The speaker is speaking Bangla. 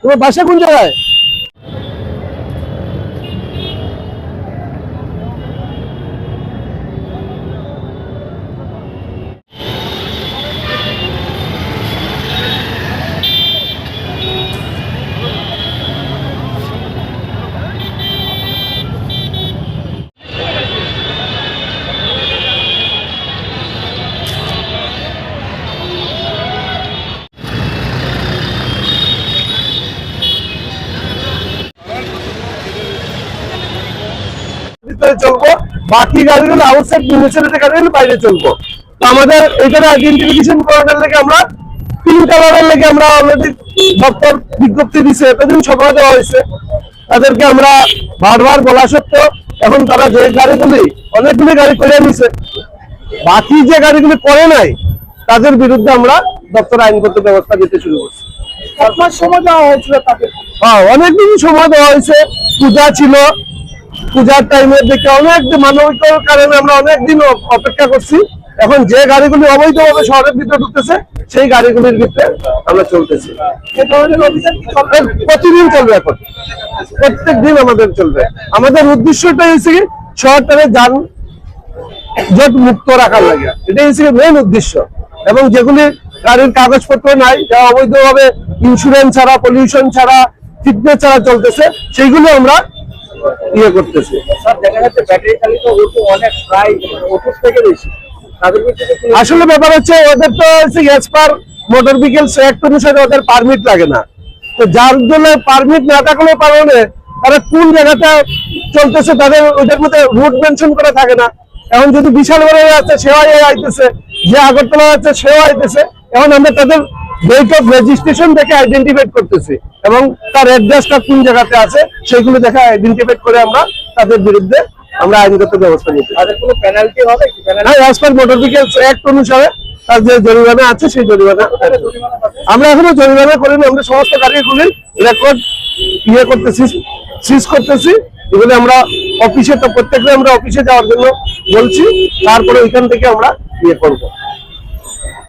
তোমার বাসা কোন জায়গায়? চলবো, বাকি গাড়িগুলো আউটসাইড মিউনিসিপ্যালিটি গাড়িগুলো বাইরে চলবো। তো আমাদের এখানে আইডেন্টিফিকেশন করার লেগে আমরা পিঙ্ক কালারের লেগে আমরা অলরেডি দপ্তর বিজ্ঞপ্তি দিচ্ছে, এতদিন সময় দেওয়া হয়েছে তাদেরকে। আমরা বারবার বলা সত্ত্বেও এখন তারা যে গাড়িগুলি অনেকগুলি গাড়ি করে নিছে, বাকি যে গাড়িগুলি করে নাই তাদের বিরুদ্ধে আমরা দপ্তর আইনগত ব্যবস্থা নিতে শুরু করছি। আপনার সময় দেওয়া হয়েছিল তাদের? হ্যাঁ, অনেকদিন সময় দেওয়া হয়েছে, পূজা ছিল, পূজার টাইমে দেখে অনেক মানবিক কারণে আমরা অনেকদিন অপেক্ষা করছি। এখন যে গাড়িগুলি অবৈধভাবে শহরের ভিতরে ঢুকতেছে সেই গাড়িগুলির ভিতরে আমরা চলতেছি। প্রতিদিন চলবে, এখন প্রত্যেক দিন আমাদের চলবে। আমাদের উদ্দেশ্যটা হচ্ছে কি শহরটাকে যানজট মুক্ত রাখার লাগে, এটাই হচ্ছে মেইন উদ্দেশ্য। এবং যেগুলি গাড়ির কাগজপত্র নাই, যা অবৈধভাবে ইন্স্যুরেন্স ছাড়া, পলিউশন ছাড়া, ফিটনেস ছাড়া চলতেছে, সেইগুলো আমরা ইয়ে করতেছি। আসলে ব্যাপার হচ্ছে ওদের তো এজ পার মোটর ভেহিকলস অ্যাক্ট অনুসারে ওদের পারমিট লাগে না। তো যার জন্য পারমিট না থাকলেও কারণে তারা কোন জায়গাটা চলতেছে তাদের ওদের মধ্যে রুট মেনশন করা থাকে না। এখন যদি বিশাল বড় আছে সেও আইতেছে, যে আগরতলা আছে সেও আইতেছে, এখন আমরা তাদের ডেট অফ রেজিস্ট্রেশন দেখে আইডেন্টিফাই করতেছি এবং তার অ্যাড্রেসটা কোন জায়গাতে আছে সেগুলো দেখে আইডেন্টিফাই করে আমরা তাদের বিরুদ্ধে আমরা আইনগত ব্যবস্থা নিতে। তাদের কোনো পেনাল্টি হবে কি? As per motor vehicles act অনুসারে তার যে জরিমানা আছে সেই জরিমানা আমরা এখনো জরিমানা করিনি। আমরা সমস্ত গাড়িগুলির রেকর্ড ইয়ে করতেছি, সিজ করতেছি। এগুলো আমরা অফিসে, তো প্রত্যেকটা আমরা অফিসে যাওয়ার জন্য বলছি, তারপরে ওইখান থেকে আমরা ইয়ে করবো।